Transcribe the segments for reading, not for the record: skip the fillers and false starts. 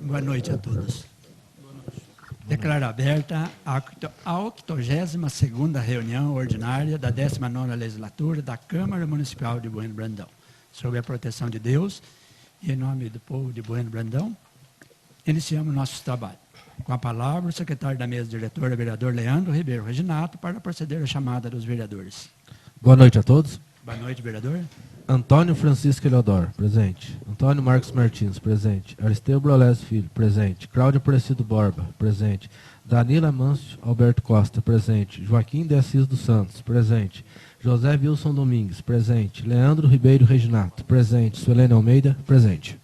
Boa noite a todos. Declaro aberta a 82ª reunião ordinária da 19ª Legislatura da Câmara Municipal de Bueno Brandão. Sob a proteção de Deus e em nome do povo de Bueno Brandão, iniciamos nossos trabalhos. Com a palavra, o secretário da mesa diretora, vereador Leandro Ribeiro Reginato, para proceder à chamada dos vereadores. Boa noite a todos. Boa noite, vereador. Antônio Francisco Eleodoro, presente. Antônio Marcos Martins, presente. Aristeu Brolés Filho, presente. Cláudio Aparecido Borba, presente. Danila Mâncio Alberto Costa, presente. Joaquim de Assis dos Santos, presente. José Wilson Domingues, presente. Leandro Ribeiro Reginato, presente. Suelene Almeida, presente.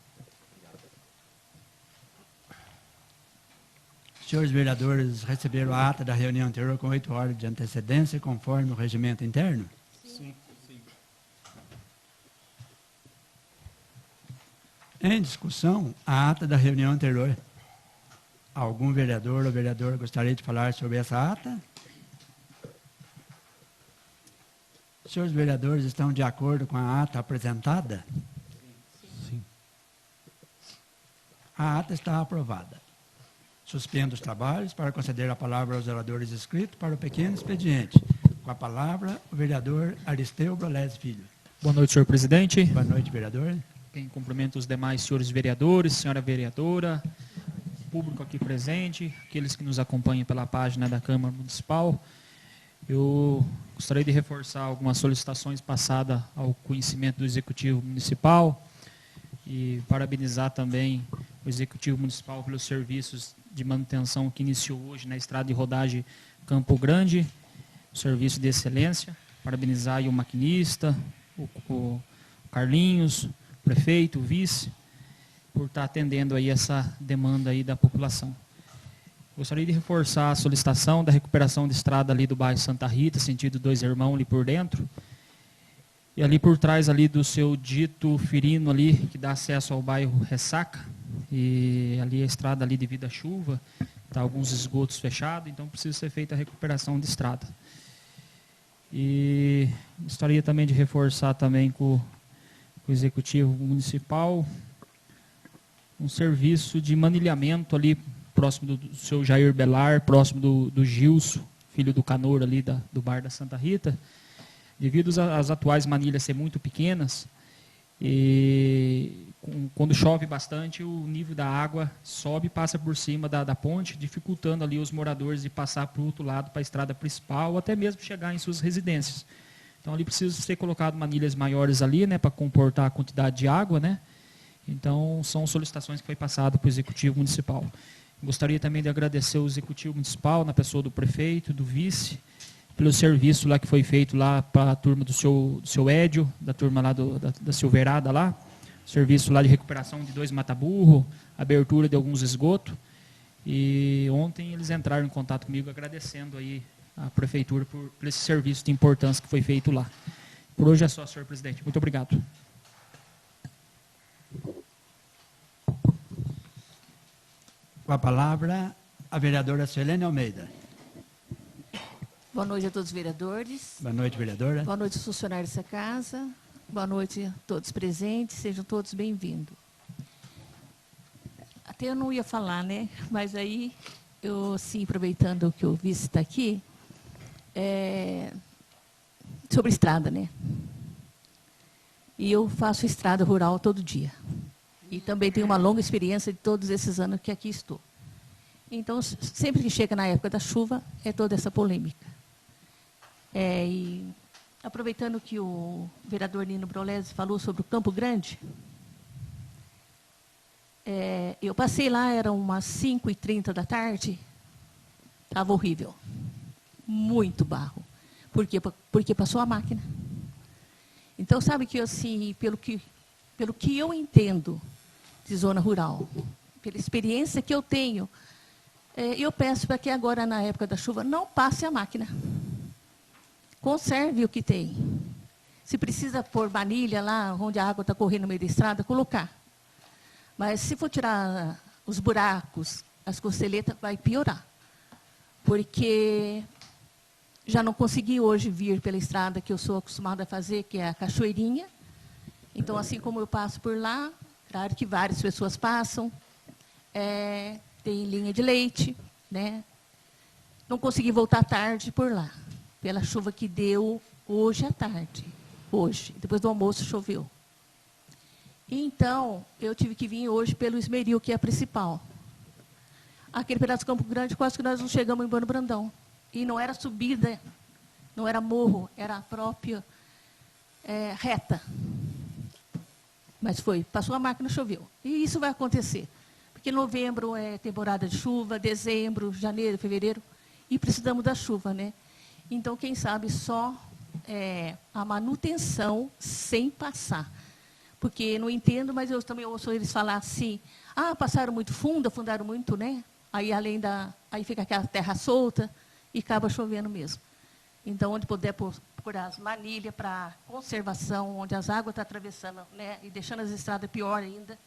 Senhores vereadores, receberam a ata da reunião anterior com 8 horas de antecedência, conforme o regimento interno? Sim. Em discussão, a ata da reunião anterior. Algum vereador ou vereadora gostaria de falar sobre essa ata? Os senhores vereadores estão de acordo com a ata apresentada? Sim. A ata está aprovada. Suspendo os trabalhos para conceder a palavra aos oradores inscritos para o pequeno expediente. Com a palavra, o vereador Aristeu Brolés Filho. Boa noite, senhor presidente. Boa noite, vereador. Quem cumprimenta os demais senhores vereadores, senhora vereadora, público aqui presente, aqueles que nos acompanham pela página da Câmara Municipal. Eu gostaria de reforçar algumas solicitações passadas ao conhecimento do Executivo Municipal e parabenizar também o Executivo Municipal pelos serviços de manutenção que iniciou hoje na estrada de rodagem Campo Grande, serviço de excelência. Parabenizar aí o maquinista, o Carlinhos, o prefeito, o vice, por estar atendendo aí essa demanda aí da população. Gostaria de reforçar a solicitação da recuperação de estrada ali do bairro Santa Rita, sentido Dois Irmãos, ali por dentro. E ali por trás ali do seu dito Firino ali, que dá acesso ao bairro Ressaca. E ali a estrada ali devido à chuva, está alguns esgotos fechados, então precisa ser feita a recuperação de estrada. E gostaria também de reforçar também com o Executivo Municipal um serviço de manilhamento ali próximo do seu Jair Belar, próximo do Gilson, filho do Canor ali do bar da Santa Rita. Devido às atuais manilhas serem muito pequenas, e quando chove bastante, o nível da água sobe e passa por cima da ponte, dificultando ali os moradores de passar para o outro lado, para a estrada principal, ou até mesmo chegar em suas residências. Então, ali precisa ser colocado manilhas maiores ali, né, para comportar a quantidade de água, né? Então, são solicitações que foi passado para o Executivo Municipal. Gostaria também de agradecer ao Executivo Municipal, na pessoa do prefeito, do vice, pelo serviço lá que foi feito lá para a turma do seu Édio, da turma lá da Silveirada lá, serviço lá de recuperação de 2 mata-burro, abertura de alguns esgotos. E ontem eles entraram em contato comigo agradecendo aí a prefeitura por esse serviço de importância que foi feito lá. Por hoje é só, senhor presidente. Muito obrigado. Com a palavra, a vereadora Suelene Almeida. Boa noite a todos os vereadores. Boa noite, vereadora. Boa noite aos funcionários dessa casa. Boa noite a todos presentes. Sejam todos bem-vindos. Até eu não ia falar, né? Mas aí, eu, sim, aproveitando que o vice está aqui, sobre estrada, né? E eu faço estrada rural todo dia. E também tenho uma longa experiência de todos esses anos que aqui estou. Então, sempre que chega na época da chuva, é toda essa polêmica. E aproveitando que o vereador Nino Brolés falou sobre o Campo Grande, eu passei lá, eram umas 5h30 da tarde, estava horrível. Muito barro. Por quê? Porque passou a máquina. Então, sabe que, assim, pelo que eu entendo de zona rural, pela experiência que eu tenho, eu peço para que agora, na época da chuva, não passe a máquina. Conserve o que tem. Se precisa pôr manilha lá, onde a água está correndo no meio da estrada, colocar. Mas se for tirar os buracos, as costeletas, vai piorar. Porque já não consegui hoje vir pela estrada que eu sou acostumada a fazer, que é a Cachoeirinha. Então, assim como eu passo por lá, claro que várias pessoas passam, tem linha de leite, né? Não consegui voltar tarde por lá, pela chuva que deu hoje à tarde. Hoje, depois do almoço, choveu. Então, eu tive que vir hoje pelo Esmeril, que é a principal. Aquele pedaço de Campo Grande, quase que nós não chegamos em Bueno Brandão. E não era subida, não era morro, era a própria reta. Mas foi, passou a máquina, choveu. E isso vai acontecer. Porque novembro é temporada de chuva, dezembro, janeiro, fevereiro, e precisamos da chuva, né? Então, quem sabe só a manutenção sem passar. Porque não entendo, mas eu também ouço eles falar assim, passaram muito fundo, afundaram muito, né? Aí aí fica aquela terra solta e acaba chovendo mesmo. Então, onde puder procurar as manilhas para conservação, onde as águas estão atravessando, né? E deixando as estradas pior ainda.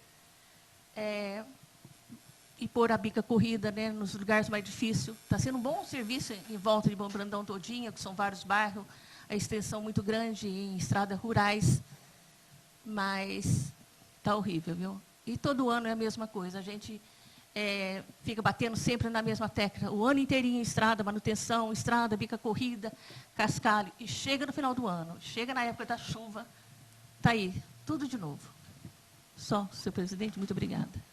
E pôr a bica corrida, né, nos lugares mais difíceis. Está sendo um bom serviço em volta de Bom Brandão todinha, que são vários bairros, a extensão muito grande em estradas rurais, mas está horrível, viu? E todo ano é a mesma coisa, a gente fica batendo sempre na mesma tecla, o ano inteirinho estrada, manutenção, estrada, bica corrida, cascalho, e chega no final do ano, chega na época da chuva, está aí, tudo de novo. Só, senhor presidente, muito obrigada.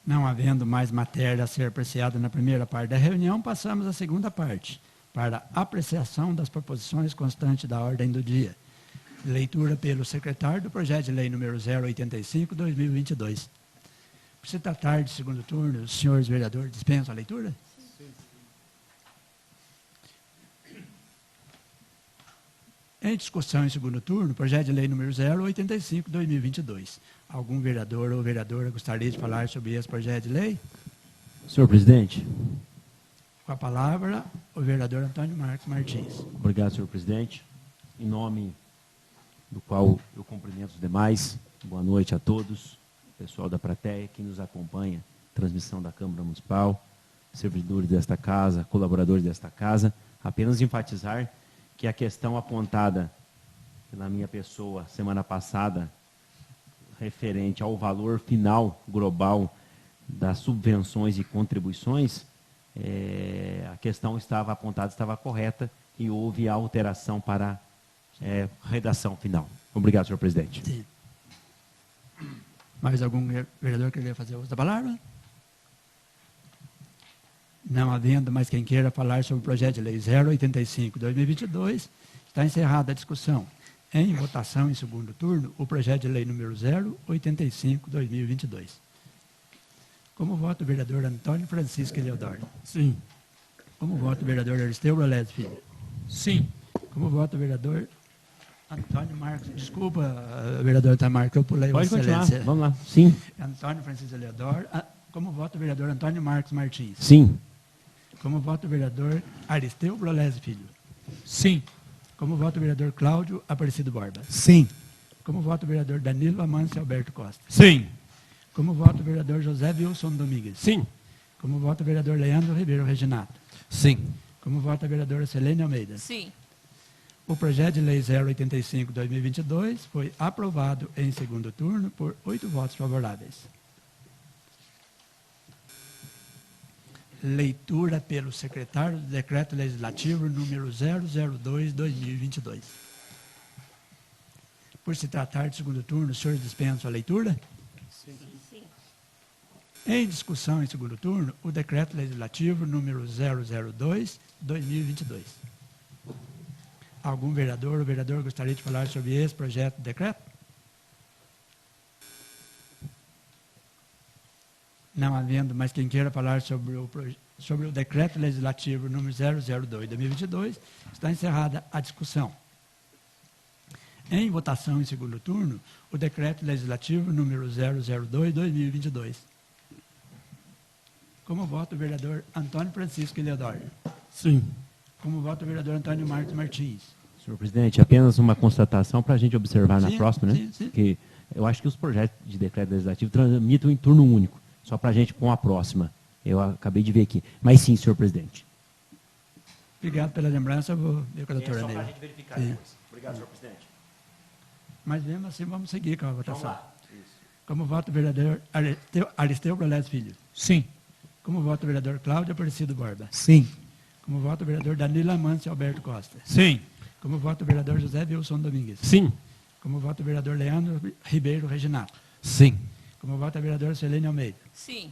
Não havendo mais matéria a ser apreciada na primeira parte da reunião, passamos à segunda parte, para apreciação das proposições constantes da ordem do dia. Leitura pelo secretário do projeto de lei número 085/2022. Por se tratar de segundo turno, os senhores vereadores dispensam a leitura? Sim. Em discussão em segundo turno, projeto de lei número 085/2022. Algum vereador ou vereadora gostaria de falar sobre esse projeto de lei? Senhor presidente. Com a palavra, o vereador Antônio Marcos Martins. Obrigado, senhor presidente. Em nome do qual eu cumprimento os demais, boa noite a todos, pessoal da plateia que nos acompanha, transmissão da Câmara Municipal, servidores desta casa, colaboradores desta casa. Apenas enfatizar que a questão apontada pela minha pessoa semana passada, referente ao valor final global das subvenções e contribuições, a questão estava apontada, estava correta e houve a alteração para a redação final. Obrigado, senhor presidente. Sim. Mais algum vereador que queria fazer uso da palavra? Não havendo mais quem queira falar sobre o projeto de lei 085/2022, está encerrada a discussão. Em votação em segundo turno, o projeto de lei número 085/2022. Como voto o vereador Antônio Francisco Eleodoro? Sim. Como voto o vereador Aristeu Brolés Filho? Sim. Como voto o vereador Antônio Marcos? Desculpa, vereador Antônio Marcos, eu pulei. Pode continuar, excelência. vamos lá. Sim. Antônio Francisco Eleodoro. Como voto o vereador Antônio Marcos Martins? Sim. Como voto o vereador Aristeu Brolés Filho? Sim. Como voto o vereador Cláudio Aparecido Borba? Sim. Como voto o vereador Danilo Amâncio Alberto Costa? Sim. Como voto o vereador José Wilson Domingues? Sim. Como voto o vereador Leandro Ribeiro Reginato? Sim. Como voto a vereadora Selene Almeida? Sim. O projeto de lei 085/2022 foi aprovado em segundo turno por 8 votos favoráveis. Leitura pelo secretário do Decreto Legislativo número 002/2022. Por se tratar de segundo turno, os senhores dispensam a leitura? Sim. Em discussão em segundo turno, o Decreto Legislativo número 002/2022. Algum vereador ou vereadora gostaria de falar sobre esse projeto de decreto? Não havendo mais quem queira falar sobre o Decreto Legislativo número 002/2022, está encerrada a discussão. Em votação em segundo turno, o Decreto Legislativo número 002/2022. Como voto o vereador Antônio Francisco Eleodoro? Sim. Como voto o vereador Antônio Marcos Martins? Senhor presidente, apenas uma constatação para a gente observar na Sim, próxima, né? sim. Que eu acho que os projetos de decreto legislativo tramitam em turno único, só para a gente com a próxima. Eu acabei de ver aqui. Mas sim, senhor presidente. Obrigado pela lembrança, eu vou ver com a doutora só para a Neila. gente verificar Sim. depois. Obrigado, senhor presidente. Mas mesmo assim, vamos seguir com a votação. Vamos lá. Isso. Como voto o vereador Aristeu Brolés Filho. Sim. Como voto o vereador Cláudio Aparecido Borba. Sim. Como voto o vereador Danilo Amâncio Alberto Costa. Sim. Como voto o vereador José Wilson Domingues. Sim. Como voto o vereador Leandro Ribeiro Reginato. Sim. Como voto a vereadora Selene Almeida. Sim.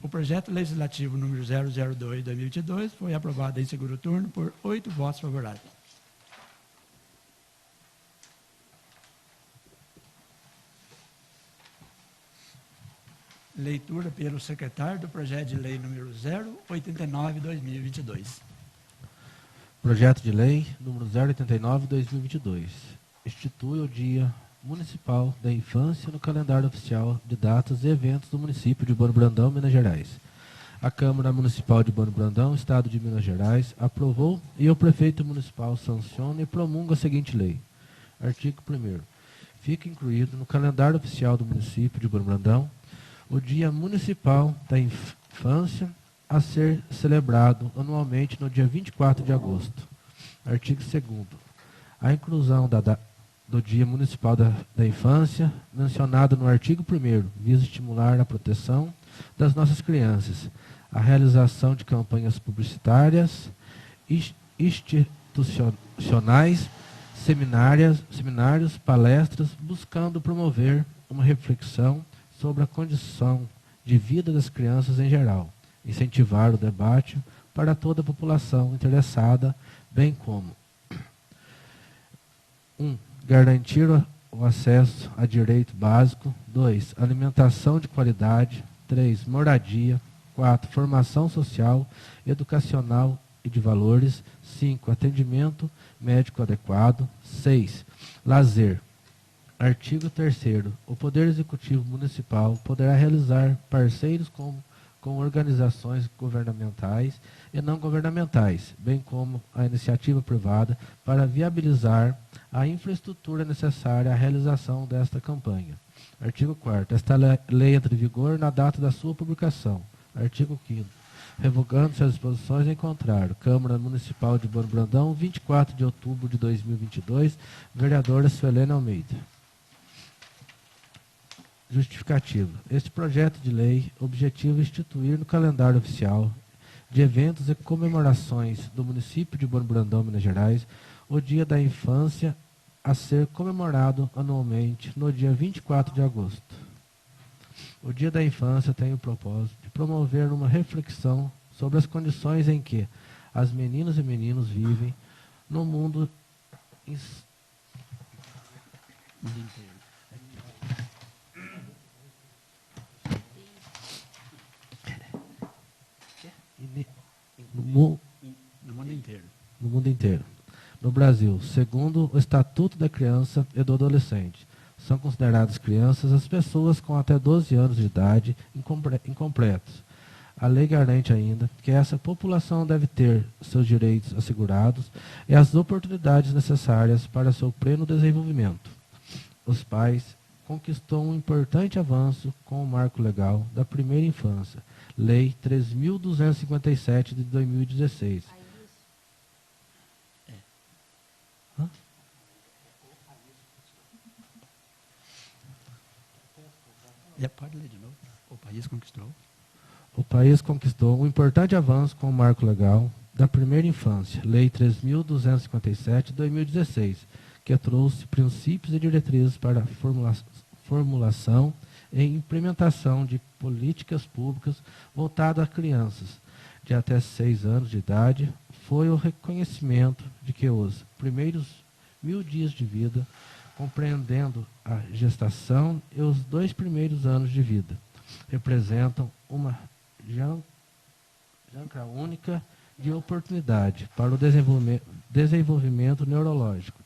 O projeto legislativo número 002/2022 foi aprovado em segundo turno por 8 votos favoráveis. Leitura pelo secretário do projeto de lei número 089/2022. Projeto de lei número 089/2022. Institui o Dia Municipal da Infância no calendário oficial de datas e eventos do município de Bano Brandão, Minas Gerais. A Câmara Municipal de Bano Brandão, Estado de Minas Gerais, aprovou e o prefeito municipal sanciona e promulga a seguinte lei. Artigo 1º. Fica incluído no calendário oficial do município de Bano Brandão o Dia Municipal da Infância a ser celebrado anualmente no dia 24 de agosto. Artigo 2º. A inclusão do Dia Municipal da Infância, mencionado no artigo 1º, visa estimular a proteção das nossas crianças, a realização de campanhas publicitárias, institucionais, seminários, palestras, buscando promover uma reflexão sobre a condição de vida das crianças em geral, incentivar o debate para toda a população interessada, bem como 1. Garantir o acesso a direito básico. 2. Alimentação de qualidade. 3. Moradia. 4. Formação social, educacional e de valores. 5. Atendimento médico adequado. 6. Lazer. Artigo 3º. O Poder Executivo Municipal poderá realizar parceiros com organizações governamentais e não governamentais, bem como a iniciativa privada, para viabilizar a infraestrutura necessária à realização desta campanha. Artigo 4º. Esta lei entra em vigor na data da sua publicação. Artigo 5º. Revogando-se as disposições em contrário. Câmara Municipal de Bano Brandão, 24 de outubro de 2022. Vereadora Suelene Almeida. Justificativo. Este projeto de lei objetiva instituir no calendário oficial de eventos e comemorações do município de Bano Brandão, Minas Gerais, o Dia da Infância a ser comemorado anualmente no dia 24 de agosto. O Dia da Infância tem o propósito de promover uma reflexão sobre as condições em que as meninas e meninos vivem no mundo No mundo inteiro. No mundo inteiro. No Brasil, segundo o Estatuto da Criança e do Adolescente, são consideradas crianças as pessoas com até 12 anos de idade incompletos. A lei garante ainda que essa população deve ter seus direitos assegurados e as oportunidades necessárias para seu pleno desenvolvimento. Os pais conquistou um importante avanço com o marco legal da primeira infância, Lei 3.257 de 2016. Pode ler de novo. O país conquistou. O país conquistou um importante avanço com o marco legal da primeira infância, Lei 3.257 de 2016, que trouxe princípios e diretrizes para a formulação e implementação de políticas públicas voltadas a crianças de até 6 anos de idade. Foi o reconhecimento de que os primeiros 1000 dias de vida, compreendendo a gestação e os 2 primeiros anos de vida, representam uma janca única de oportunidade para o desenvolvimento neurológico,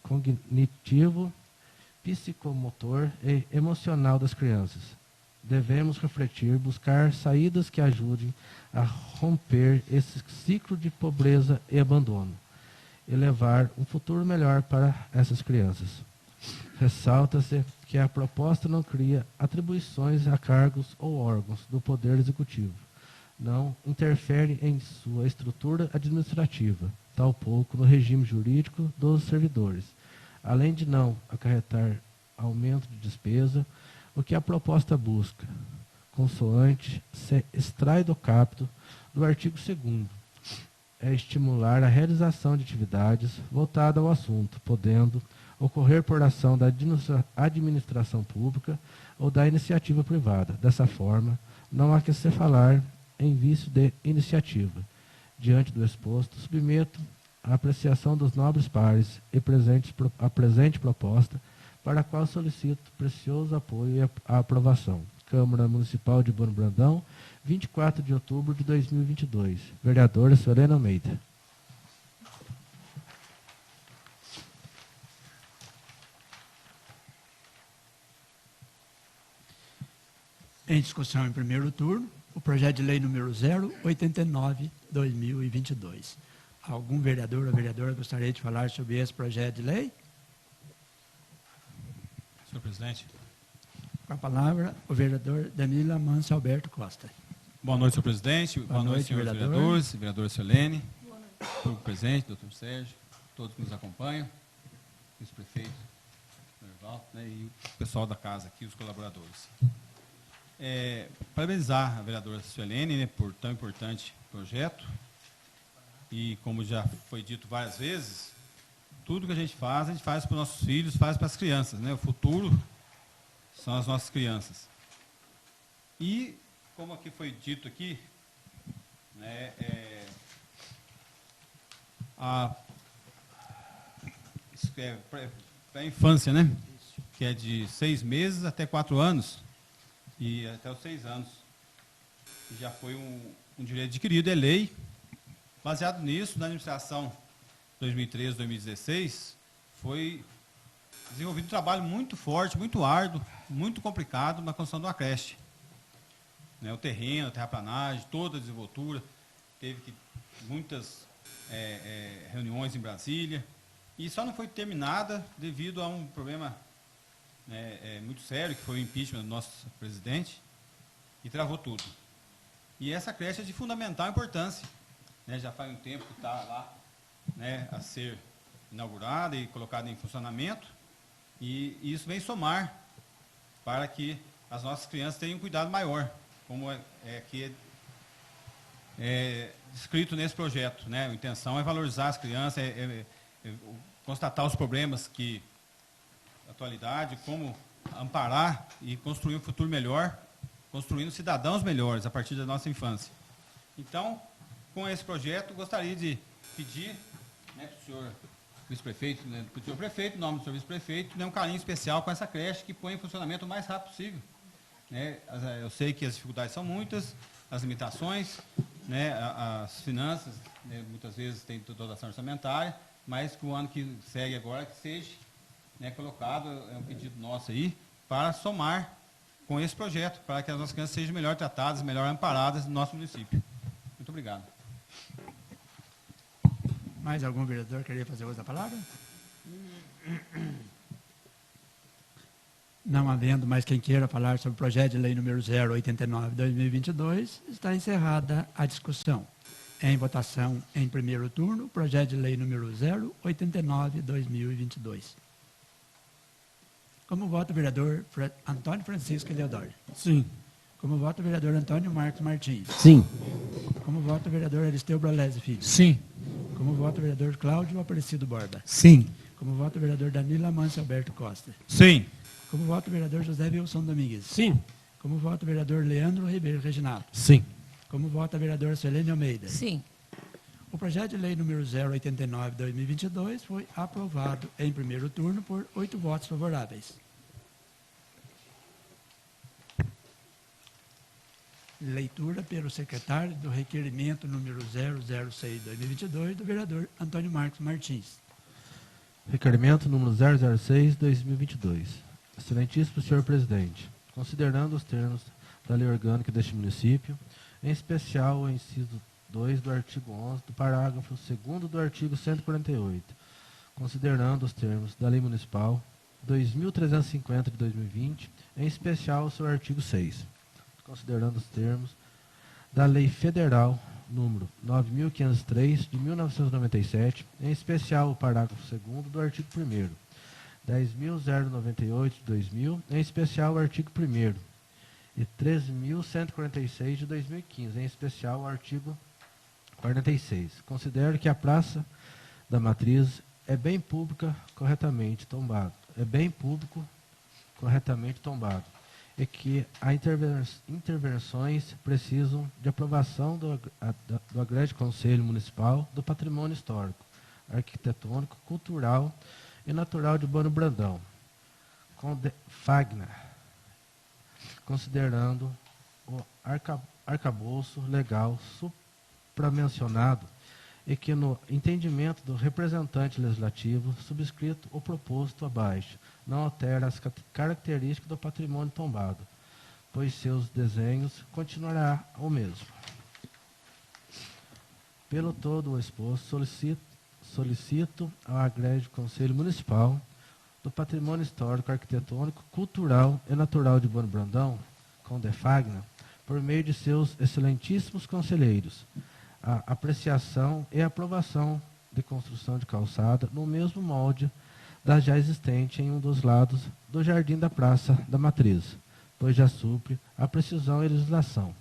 cognitivo, psicomotor e emocional das crianças. Devemos refletir, buscar saídas que ajudem a romper esse ciclo de pobreza e abandono e levar um futuro melhor para essas crianças. Ressalta-se que a proposta não cria atribuições a cargos ou órgãos do Poder Executivo, não interfere em sua estrutura administrativa, tampouco no regime jurídico dos servidores, além de não acarretar aumento de despesa, o que a proposta busca, consoante se extrai do caput do artigo 2º, é estimular a realização de atividades voltadas ao assunto, podendo ocorrer por ação da administração pública ou da iniciativa privada. Dessa forma, não há que se falar em vício de iniciativa. Diante do exposto, submeto a apreciação dos nobres pares e a presente proposta, para a qual solicito precioso apoio e a aprovação. Câmara Municipal de Bueno Brandão, 24 de outubro de 2022. Vereadora Suelene Almeida. Em discussão em primeiro turno, o projeto de lei número 089/2022. Algum vereador ou vereadora gostaria de falar sobre esse projeto de lei? Senhor presidente. Com a palavra, o vereador Danilo Amâncio Alberto Costa. Boa noite, senhor presidente. Boa noite, senhores vereadores, vereadora Suelene, público presente, doutor Sérgio, todos que nos acompanham, vice-prefeito, Nerval, né, e o pessoal da casa aqui, os colaboradores. Parabenizar a vereadora Suelene, né, por tão importante projeto. E, como já foi dito várias vezes, tudo que a gente faz para os nossos filhos, faz para as crianças, né? O futuro são as nossas crianças. E, como aqui foi dito aqui, né, isso é para a infância, né? Que é de 6 meses até 4 anos e até os 6 anos. E já foi um direito adquirido, é lei. Baseado nisso, na administração 2013-2016, foi desenvolvido um trabalho muito forte, muito árduo, muito complicado na construção de uma creche. Né, o terreno, a terraplanagem, toda a desenvoltura, teve muitas reuniões em Brasília, e só não foi terminada devido a um problema muito sério, que foi o impeachment do nosso presidente, e travou tudo. E essa creche é de fundamental importância. Né, já faz um tempo que está lá, né, a ser inaugurada e colocada em funcionamento, e isso vem somar para que as nossas crianças tenham um cuidado maior, como aqui é descrito nesse projeto. Né? A intenção é valorizar as crianças, constatar os problemas que da atualidade, como amparar e construir um futuro melhor, construindo cidadãos melhores a partir da nossa infância. Então, com esse projeto, gostaria de pedir, né, para o senhor vice-prefeito, né, para o senhor prefeito, em nome do senhor vice-prefeito, né, um carinho especial com essa creche que põe em funcionamento o mais rápido possível. Né? Eu sei que as dificuldades são muitas, as limitações, né, as finanças, né, muitas vezes tem dotação orçamentária, mas que o ano que segue agora que seja, né, colocado, é um pedido nosso aí, para somar com esse projeto, para que as nossas crianças sejam melhor tratadas, melhor amparadas no nosso município. Muito obrigado. Mais algum vereador queria fazer uso da palavra? Não havendo mais quem queira falar sobre o projeto de lei número 089/2022, está encerrada a discussão. Em votação em primeiro turno, projeto de lei número 089/2022. Como vota o vereador Antônio Francisco Eleodoro? Sim. Como vota o vereador Antônio Marcos Martins? Sim. Como vota o vereador Aristeu Brolesi Filho? Sim. Como vota o vereador Cláudio Aparecido Borba? Sim. Como vota o vereador Danilo Amâncio Alberto Costa? Sim. Como vota o vereador José Wilson Domingues? Sim. Como vota o vereador Leandro Ribeiro Reginaldo? Sim. Como vota a vereadora Suelene Almeida? Sim. O projeto de lei número 089/2022 foi aprovado em primeiro turno por 8 votos favoráveis. Leitura pelo secretário do requerimento número 006/2022 do vereador Antônio Marcos Martins. Requerimento número 006/2022. Excelentíssimo senhor presidente, considerando os termos da lei orgânica deste município, em especial o inciso 2 do artigo 11 do parágrafo 2º do artigo 148, considerando os termos da lei municipal 2.350 de 2020, em especial o seu artigo 6, considerando os termos da lei federal número 9.503 de 1997, em especial o parágrafo 2º do artigo 1º, 10.098 de 2000, em especial o artigo 1º, e 13.146 de 2015, em especial o artigo 46. Considero que a Praça da Matriz é bem pública corretamente tombado. É bem público corretamente tombado. E que as intervenções precisam de aprovação do Agreste Conselho Municipal do Patrimônio Histórico, Arquitetônico, Cultural e Natural de Bueno Brandão, Fagna, considerando o arcabouço legal supramencionado e que no entendimento do representante legislativo subscrito ou proposto abaixo não altera as características do patrimônio tombado, pois seus desenhos continuará o mesmo. Pelo todo o exposto, solicito ao Agreste Conselho Municipal do Patrimônio Histórico, Arquitetônico, Cultural e Natural de Bueno Brandão, Condefagna, por meio de seus excelentíssimos conselheiros, a apreciação e aprovação de construção de calçada no mesmo molde da já existente em um dos lados do Jardim da Praça da Matriz, pois já supre a precisão e legislação,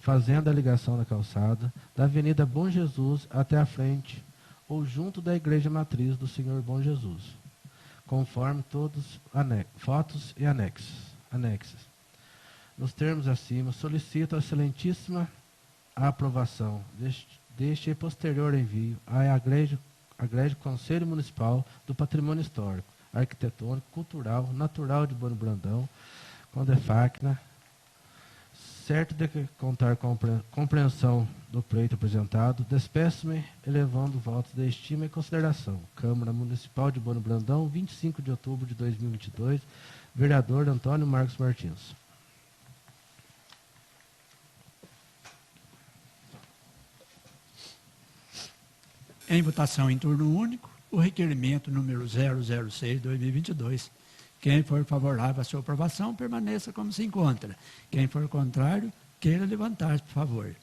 fazendo a ligação da calçada da Avenida Bom Jesus até a frente ou junto da Igreja Matriz do Senhor Bom Jesus, conforme todos fotos e anexos. Nos termos acima, solicito a excelentíssima aprovação deste e posterior envio à Agreste Conselho Municipal do Patrimônio Histórico, Arquitetônico, Cultural, Natural de Bueno Brandão, Condefacna, certo de contar com compreensão do pleito apresentado, despeço-me elevando votos de estima e consideração. Câmara Municipal de Bueno Brandão, 25 de outubro de 2022, vereador Antônio Marcos Martins. Em votação em turno único, o requerimento número 006/2022. Quem for favorável à sua aprovação, permaneça como se encontra. Quem for contrário, queira levantar-se, por favor.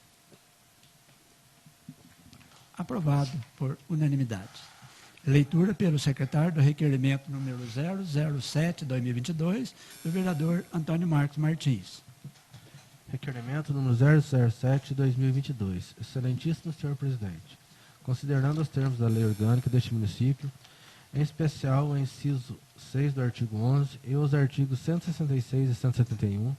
Aprovado por unanimidade. Leitura pelo secretário do requerimento número 007/2022, do vereador Antônio Marcos Martins. Requerimento número 007/2022. Excelentíssimo senhor presidente, considerando os termos da lei orgânica deste município, em especial o inciso 6 do artigo 11 e os artigos 166 e 171,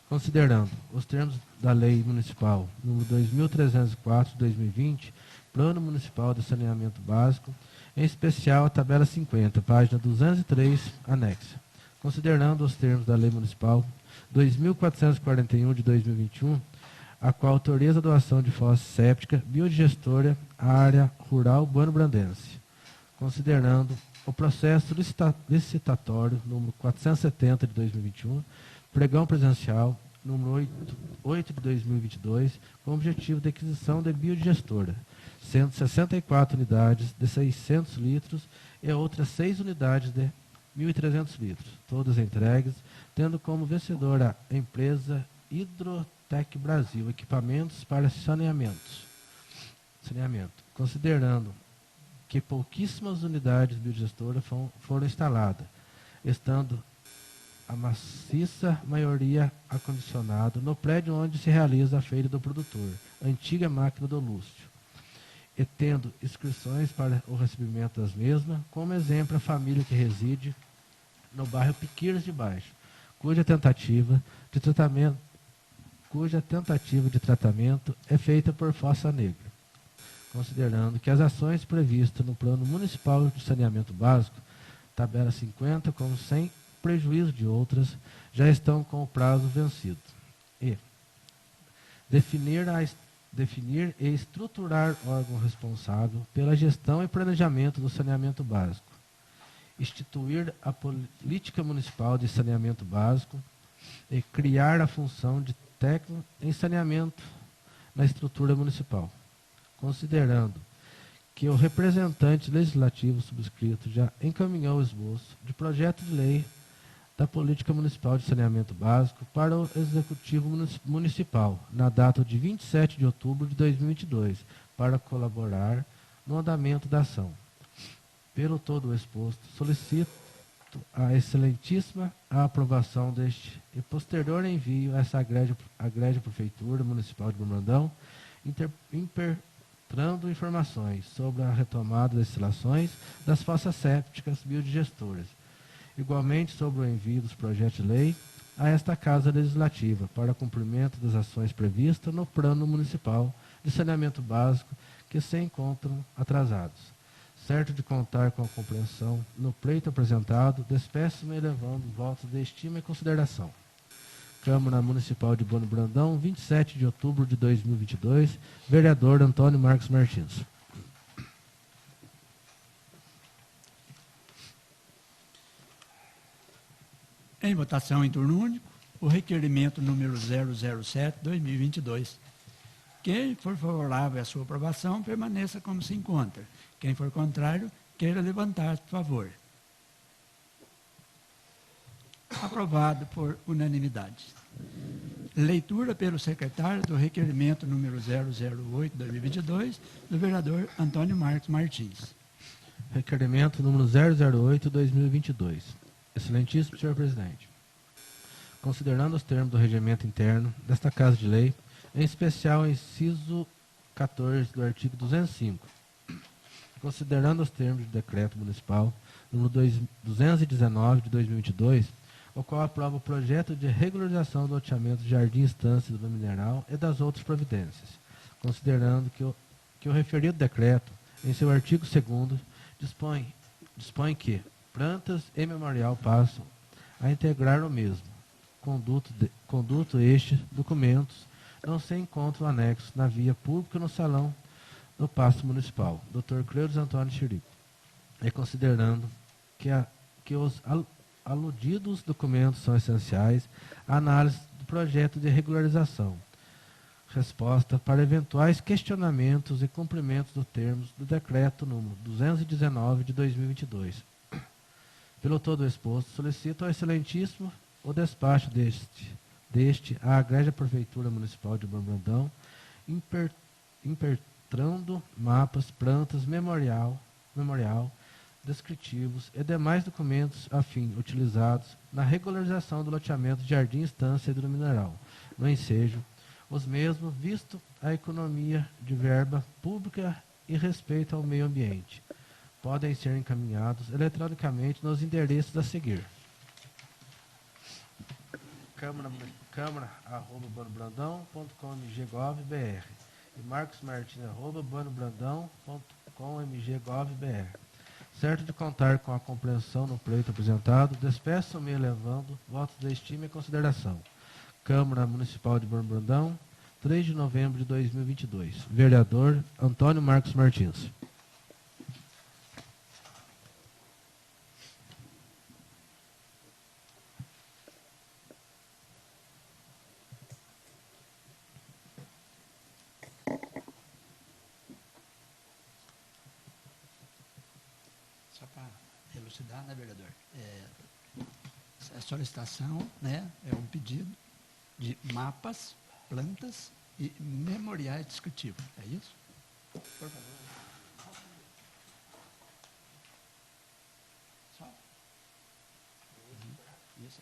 considerando os termos da lei municipal número 2304 de 2020, Plano Municipal de Saneamento Básico, em especial a tabela 50, página 203, anexa, considerando os termos da lei municipal 2441 de 2021, a qual autoriza a doação de fossa séptica biodigestora à área rural bueno-brandense, considerando o processo licitatório número 470 de 2021, pregão presencial número 8 de 2022, com objetivo de aquisição de biodigestora, sendo 64 unidades de 600 litros e outras 6 unidades de 1.300 litros, todas entregues, tendo como vencedora a empresa Hidrotec Brasil, equipamentos para saneamento, considerando que pouquíssimas unidades biodigestoras foram instaladas, estando a maciça maioria acondicionada no prédio onde se realiza a feira do produtor, antiga máquina do Lúcio, e tendo inscrições para o recebimento das mesmas, como exemplo a família que reside no bairro Piqueiros de Baixo, cuja tentativa de tratamento é feita por Fossa Negra, considerando que as ações previstas no Plano Municipal de Saneamento Básico, tabela 50, como sem prejuízo de outras, já estão com o prazo vencido. E definir e estruturar órgão responsável pela gestão e planejamento do saneamento básico. Instituir a política municipal de saneamento básico e criar a função de técnico em saneamento na estrutura municipal, considerando que o representante legislativo subscrito já encaminhou o esboço de projeto de lei da Política Municipal de Saneamento Básico para o Executivo Municipal, na data de 27 de outubro de 2022, para colaborar no andamento da ação. Pelo todo o exposto, solicito à Excelentíssima a aprovação deste e posterior envio a essa agrégea Prefeitura Municipal de Brandão, impetrando informações sobre a retomada das instalações das fossas sépticas biodigestoras. Igualmente sobre o envio dos projetos de lei a esta Casa Legislativa para cumprimento das ações previstas no Plano Municipal de Saneamento Básico que se encontram atrasados. Certo de contar com a compreensão no pleito apresentado, despeço-me elevando votos de estima e consideração. Câmara Municipal de Bueno Brandão, 27 de outubro de 2022, vereador Antônio Marcos Martins. Em votação em turno único, o requerimento número 007/2022. Quem for favorável à sua aprovação, permaneça como se encontra. Quem for contrário, queira levantar, por favor. Aprovado por unanimidade. Leitura pelo secretário do requerimento número 008/2022, do vereador Antônio Marcos Martins. Requerimento número 008/2022. Excelentíssimo senhor presidente, considerando os termos do regimento interno desta Casa de Lei, em especial o inciso 14 do artigo 205, considerando os termos do decreto municipal número 219 de 2022, o qual aprova o projeto de regularização do loteamento de Jardim Estância do Mineral e das outras providências, considerando que o referido decreto, em seu artigo 2º, dispõe que plantas e memorial passam a integrar o mesmo. Conduto estes documentos não se encontram anexos na via pública no salão do Paço Municipal, Dr. Cleudes Antônio Chirico, e considerando que os aludidos documentos são essenciais à análise do projeto de regularização, resposta para eventuais questionamentos e cumprimentos dos termos do decreto número 219 de 2022. Pelo todo exposto, solicito ao Excelentíssimo o despacho deste à Igreja Prefeitura Municipal de Brandão, impetrando mapas, plantas, memorial, descritivos e demais documentos afim utilizados na regularização do loteamento de Jardim Estância do Mineral, no ensejo, os mesmos, visto a economia de verba pública e respeito ao meio ambiente, podem ser encaminhados eletronicamente nos endereços a seguir. câmara@buenobrandão.com.mg.gov.br e marcosmartins@buenobrandão.com.mg.gov.br. Certo de contar com a compreensão no pleito apresentado, despeço-me elevando votos de estima e consideração. Câmara Municipal de Bueno Brandão, 3 de novembro de 2022. Vereador Antônio Marcos Martins. Só para elucidar, né, vereador? A solicitação, né, é um pedido de mapas, plantas e memoriais descritivos. É isso? Por favor. Só? Isso.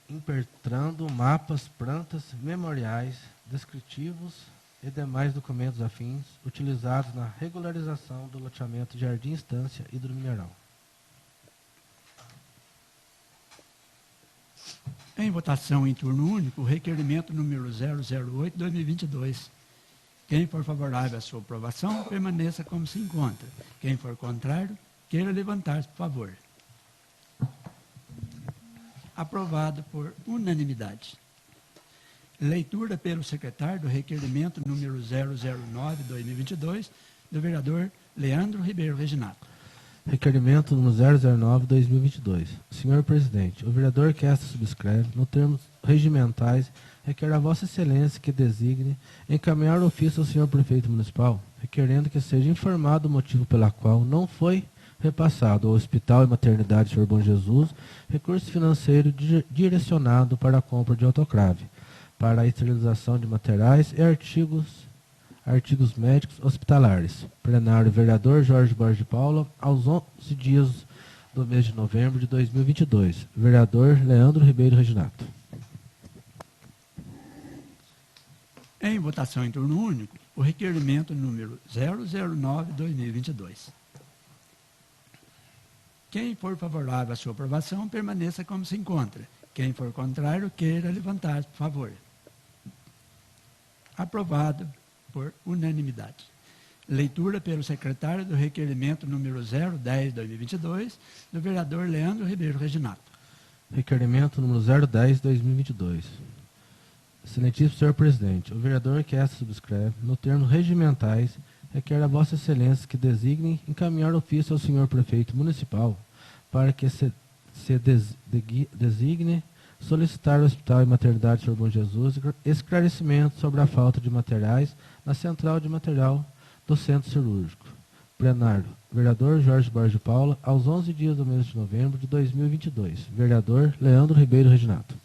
Impetrando mapas, plantas, memoriais, descritivos e demais documentos afins utilizados na regularização do loteamento de Jardim Estância e do Mineral. Em votação em turno único, o requerimento número 008/2022. Quem for favorável à sua aprovação, permaneça como se encontra. Quem for contrário, queira levantar-se, por favor. Aprovado por unanimidade. Leitura pelo secretário do requerimento número 009/2022, do vereador Leandro Ribeiro Reginato. Requerimento número 009/2022. Senhor Presidente, o vereador que esta subscreve, no termos regimentais, requer a Vossa Excelência que designe encaminhar o ofício ao senhor prefeito municipal, requerendo que seja informado o motivo pela qual não foi repassado ao Hospital e Maternidade Sr. Bom Jesus recurso financeiro direcionado para a compra de autoclave, para a esterilização de materiais e artigos médicos hospitalares. Plenário vereador Jorge Borges de Paula, aos 11 dias do mês de novembro de 2022. Vereador Leandro Ribeiro Reginato. Em votação em turno único, o requerimento número 009/2022. Quem for favorável à sua aprovação, permaneça como se encontra. Quem for contrário, queira levantar-se, por favor. Aprovado por unanimidade. Leitura pelo secretário do requerimento número 010/2022, do vereador Leandro Ribeiro Reginato. Requerimento número 010/2022. Excelentíssimo senhor presidente, o vereador que esta subscreve, no termos regimentais, requer a Vossa Excelência que designe encaminhar ofício ao senhor prefeito municipal para que se designe solicitar ao Hospital e Maternidade Sr. Bom Jesus esclarecimento sobre a falta de materiais na central de material do centro cirúrgico. Plenário. Vereador Jorge Borges de Paula, aos 11 dias do mês de novembro de 2022. Vereador Leandro Ribeiro Reginato.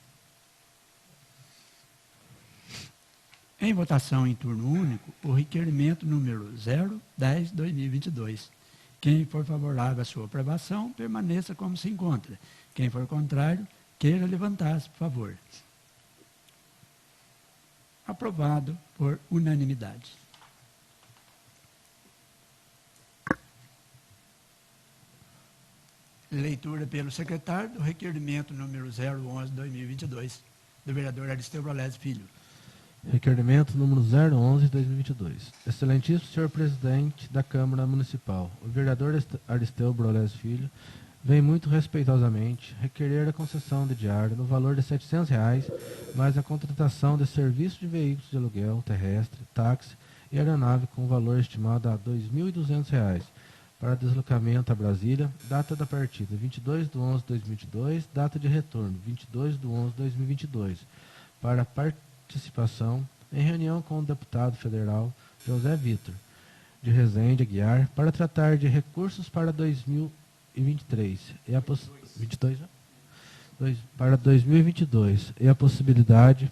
Em votação em turno único, o requerimento número 010/2022. Quem for favorável à sua aprovação, permaneça como se encontra. Quem for contrário, queira levantar-se, por favor. Aprovado por unanimidade. Leitura pelo secretário do requerimento número 011/2022, do vereador Aristeu Brolés Filho. Requerimento número 011/2022. Excelentíssimo senhor presidente da Câmara Municipal, o vereador Aristeu Brolés Filho vem muito respeitosamente requerer a concessão de diária no valor de R$ 700, mais a contratação de serviço de veículos de aluguel terrestre, táxi e aeronave com valor estimado a R$ 2.200 para deslocamento a Brasília, data da partida 22/11/2022, data de retorno 22/11/2022, para participação em reunião com o deputado federal José Vitor de Rezende Aguiar para tratar de recursos para 2023 e a 22, para 2022 e a possibilidade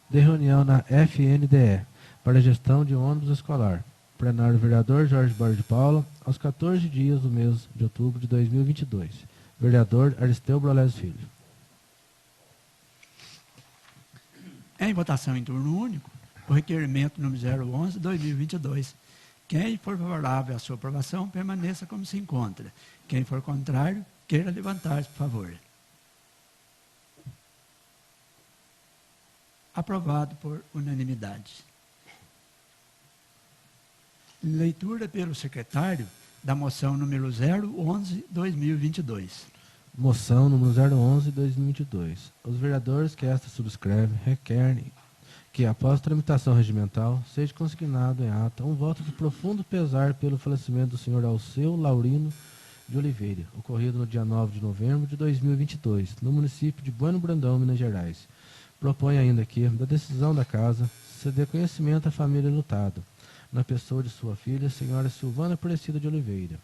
de reunião na FNDE para gestão de ônibus escolar. Plenário vereador Jorge Borges de Paula, aos 14 dias do mês de outubro de 2022. Vereador Aristeu Brolés Filho. Em votação em turno único, o requerimento número 011/2022. Quem for favorável à sua aprovação, permaneça como se encontra. Quem for contrário, queira levantar-se, por favor. Aprovado por unanimidade. Leitura pelo secretário da moção número 011/2022. Moção número 011/2022. Os vereadores que esta subscrevem requerem que, após tramitação regimental, seja consignado em ata um voto de profundo pesar pelo falecimento do senhor Alceu Laurino de Oliveira, ocorrido no dia 9 de novembro de 2022, no município de Bueno Brandão, Minas Gerais. Propõe ainda que, da decisão da Casa, se dê conhecimento à família lutada, na pessoa de sua filha, senhora Silvana Aparecida de Oliveira.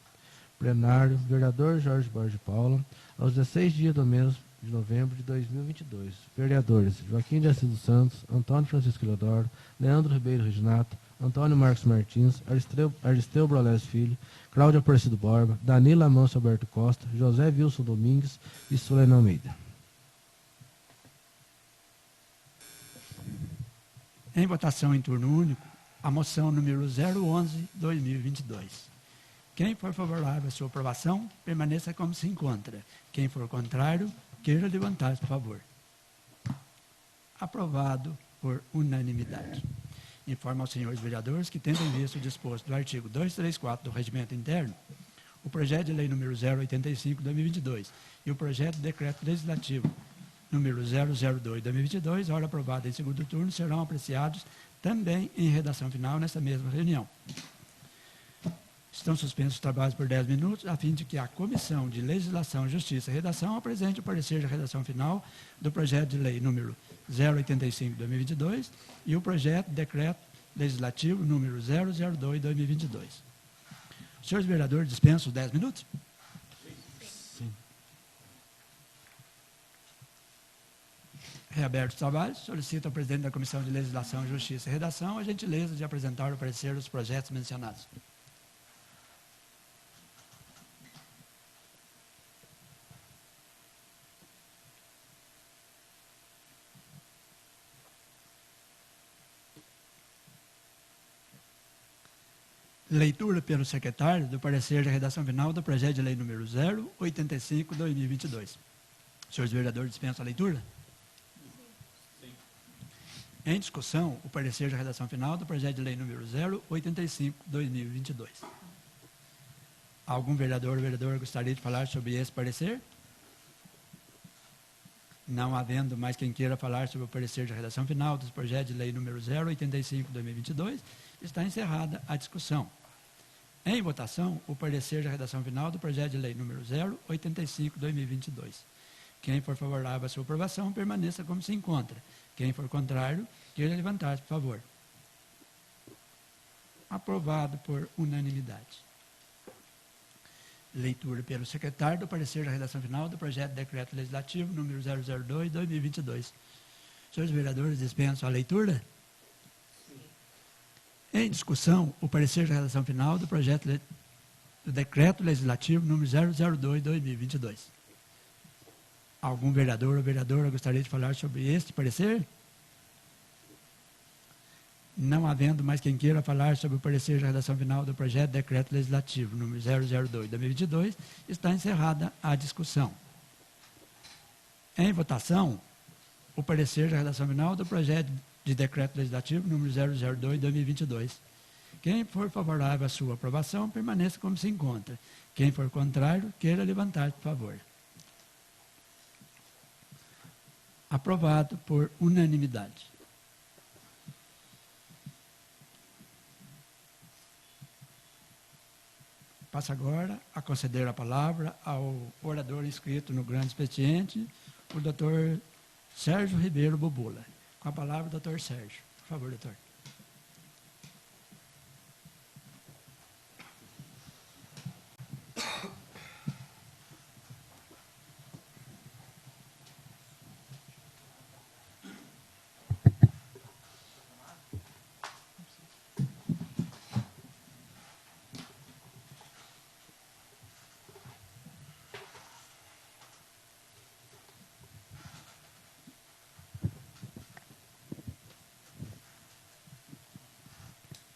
Plenário, vereador Jorge Borges de Paula, aos 16 dias do mês de novembro de 2022. Vereadores Joaquim de Assis dos Santos, Antônio Francisco Leodoro, Leandro Ribeiro Reginato, Antônio Marcos Martins, Aristeu Brolés Filho, Cláudio Aparecido Borba, Danila Manso Alberto Costa, José Wilson Domingues e Solene Almeida. Em votação em turno único, a moção número 011/2022. Quem for favorável à sua aprovação, permaneça como se encontra. Quem for contrário, queira levantar-se, por favor. Aprovado por unanimidade. Informa aos senhores vereadores que, tendo em vista o disposto do artigo 234 do Regimento Interno, o projeto de lei número 085/2022 e o projeto de decreto legislativo número 002/2022, ora aprovado em segundo turno, serão apreciados também em redação final nessa mesma reunião. Estão suspensos os trabalhos por 10 minutos, a fim de que a Comissão de Legislação, Justiça e Redação apresente o parecer de redação final do projeto de lei número 085/2022 e o projeto de decreto legislativo número 002/2022. Os senhores vereadores dispensam os 10 minutos? Sim. Reaberto os trabalhos, solicito ao presidente da Comissão de Legislação, Justiça e Redação a gentileza de apresentar o parecer dos projetos mencionados. Leitura pelo secretário do parecer de redação final do projeto de lei número 085/2022. Senhores vereadores, dispensam a leitura? Sim. Em discussão, o parecer de redação final do projeto de lei número 085/2022. Algum vereador ou vereadora gostaria de falar sobre esse parecer? Não havendo mais quem queira falar sobre o parecer de redação final dos projetos de lei número 085/2022, está encerrada a discussão. Em votação, o parecer de redação final do projeto de lei número 085/2022. Quem for favorável à sua aprovação, permaneça como se encontra. Quem for contrário, queira levantar-se, por favor. Aprovado por unanimidade. Leitura pelo secretário do parecer da redação final do projeto de decreto legislativo número 002/2022. Senhores vereadores, dispensam a leitura? Sim. Em discussão, o parecer da redação final do projeto do decreto legislativo número 002/2022. Algum vereador ou vereadora gostaria de falar sobre este parecer? Não havendo mais quem queira falar sobre o parecer de redação final do projeto de decreto legislativo número 002/2022, está encerrada a discussão. Em votação, o parecer de redação final do projeto de decreto legislativo número 002/2022. Quem for favorável à sua aprovação, permaneça como se encontra. Quem for contrário, queira levantar, por favor. Aprovado por unanimidade. Passo agora a conceder a palavra ao orador inscrito no grande expediente, o doutor Sérgio Ribeiro Bobula. Com a palavra, doutor Sérgio. Por favor, doutor.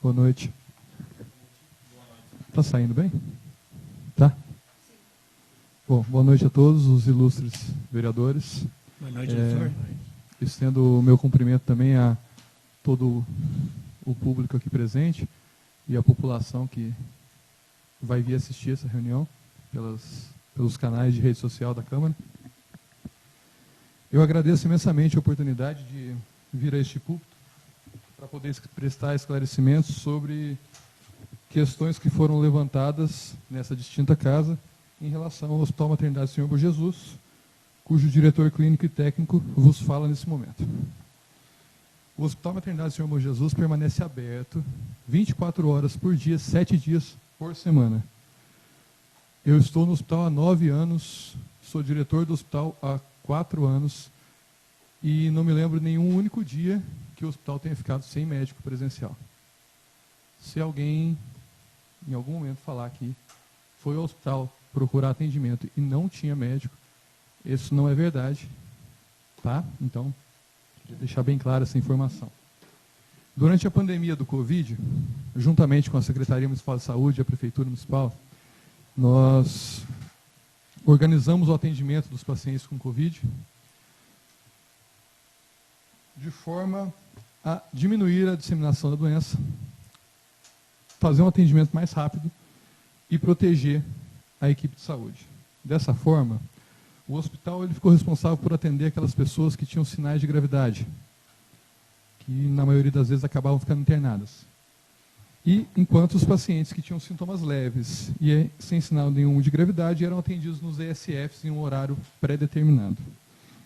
Boa noite. Está saindo bem? Tá? Bom, boa noite a todos os ilustres vereadores. Boa noite, doutor. Estendo o meu cumprimento também a todo o público aqui presente e a população que vai vir assistir essa reunião pelos canais de rede social da Câmara. Eu agradeço imensamente a oportunidade de vir a este púlpito para poder prestar esclarecimentos sobre questões que foram levantadas nessa distinta casa em relação ao Hospital Maternidade Senhor Bom Jesus, cujo diretor clínico e técnico vos fala nesse momento. O Hospital Maternidade Senhor Bom Jesus permanece aberto 24 horas por dia, 7 dias por semana. Eu estou no hospital há 9 anos, sou diretor do hospital há 4 anos e não me lembro nenhum único dia que o hospital tenha ficado sem médico presencial. Se alguém, em algum momento, falar que foi ao hospital procurar atendimento e não tinha médico, isso não é verdade, tá? Então, queria deixar bem clara essa informação. Durante a pandemia do Covid, juntamente com a Secretaria Municipal de Saúde e a Prefeitura Municipal, nós organizamos o atendimento dos pacientes com Covid de forma a diminuir a disseminação da doença, fazer um atendimento mais rápido e proteger a equipe de saúde. Dessa forma, o hospital ele ficou responsável por atender aquelas pessoas que tinham sinais de gravidade, que na maioria das vezes acabavam ficando internadas. E enquanto os pacientes que tinham sintomas leves e sem sinal nenhum de gravidade eram atendidos nos ESFs em um horário pré-determinado.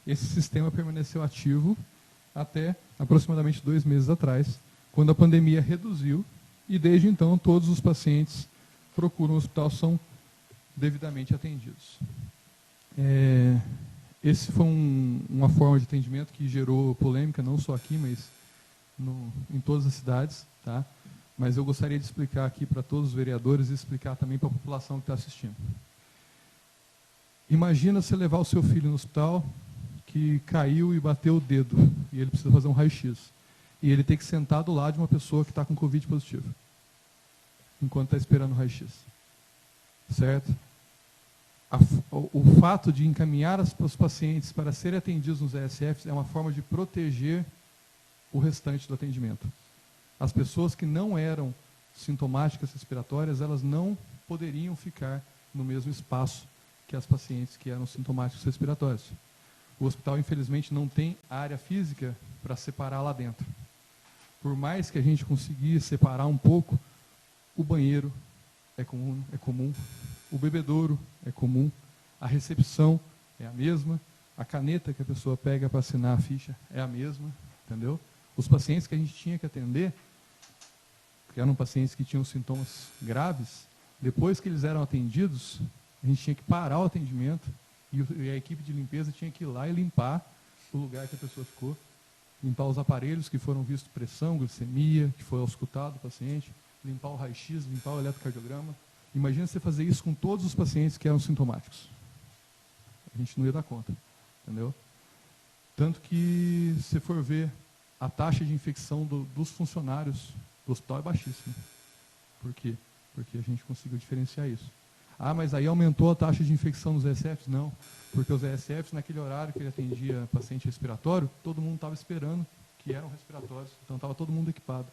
Esse sistema permaneceu ativo até aproximadamente 2 meses atrás, quando a pandemia reduziu, e desde então todos os pacientes procuram o hospital são devidamente atendidos. Esse foi uma forma de atendimento que gerou polêmica, não só aqui, mas em todas as cidades, tá? Mas eu gostaria de explicar aqui para todos os vereadores e explicar também para a população que está assistindo. Imagina você levar o seu filho no hospital que caiu e bateu o dedo, e ele precisa fazer um raio-x. E ele tem que sentar do lado de uma pessoa que está com Covid positivo, enquanto está esperando o raio-x. Certo? O fato de encaminhar os pacientes para serem atendidos nos ESFs é uma forma de proteger o restante do atendimento. As pessoas que não eram sintomáticas respiratórias, elas não poderiam ficar no mesmo espaço que as pacientes que eram sintomáticos respiratórios. O hospital, infelizmente, não tem área física para separar lá dentro. Por mais que a gente conseguisse separar um pouco, o banheiro é comum, o bebedouro é comum, a recepção é a mesma, a caneta que a pessoa pega para assinar a ficha é a mesma, entendeu? Os pacientes que a gente tinha que atender, que eram pacientes que tinham sintomas graves, depois que eles eram atendidos, a gente tinha que parar o atendimento e a equipe de limpeza tinha que ir lá e limpar o lugar que a pessoa ficou, limpar os aparelhos que foram vistos pressão, glicemia, que foi auscultado o paciente, limpar o raio-x, limpar o eletrocardiograma. Imagina você fazer isso com todos os pacientes que eram sintomáticos. A gente não ia dar conta, entendeu? Tanto que, se for ver, a taxa de infecção dos funcionários do hospital é baixíssima. Por quê? Porque a gente conseguiu diferenciar isso. Ah, mas aí aumentou a taxa de infecção nos ESFs? Não, porque os ESFs, naquele horário que ele atendia paciente respiratório, todo mundo estava esperando que eram respiratórios, então estava todo mundo equipado.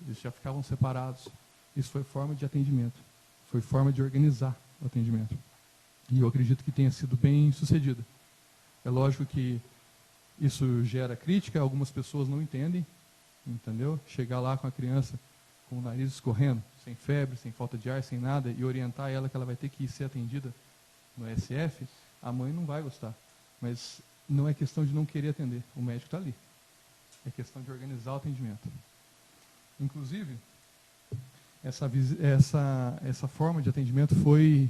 Eles já ficavam separados. Isso foi forma de atendimento, foi forma de organizar o atendimento. E eu acredito que tenha sido bem sucedido. É lógico que isso gera crítica, algumas pessoas não entendem, entendeu? Chegar lá com a criança com o nariz escorrendo, sem febre, sem falta de ar, sem nada, e orientar ela que ela vai ter que ser atendida no ESF, a mãe não vai gostar. Mas não é questão de não querer atender, o médico está ali. É questão de organizar o atendimento. Inclusive, essa forma de atendimento foi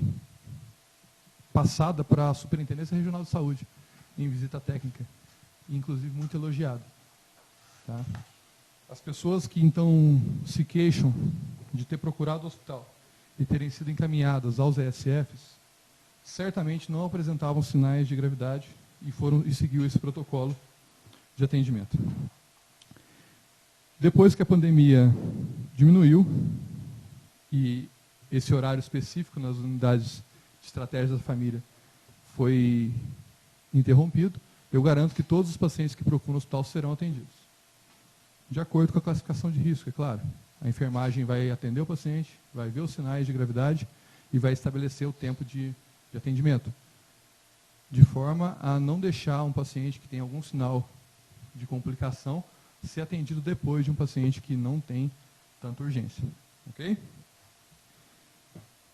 passada para a Superintendência Regional de Saúde, em visita técnica, e inclusive muito elogiado. Tá? As pessoas que então se queixam de ter procurado o hospital e terem sido encaminhadas aos ESFs, certamente não apresentavam sinais de gravidade e seguiu esse protocolo de atendimento. Depois que a pandemia diminuiu e esse horário específico nas unidades de estratégia da família foi interrompido, eu garanto que todos os pacientes que procuram o hospital serão atendidos. De acordo com a classificação de risco, é claro. A enfermagem vai atender o paciente, vai ver os sinais de gravidade e vai estabelecer o tempo de atendimento, de forma a não deixar um paciente que tem algum sinal de complicação ser atendido depois de um paciente que não tem tanta urgência. Ok?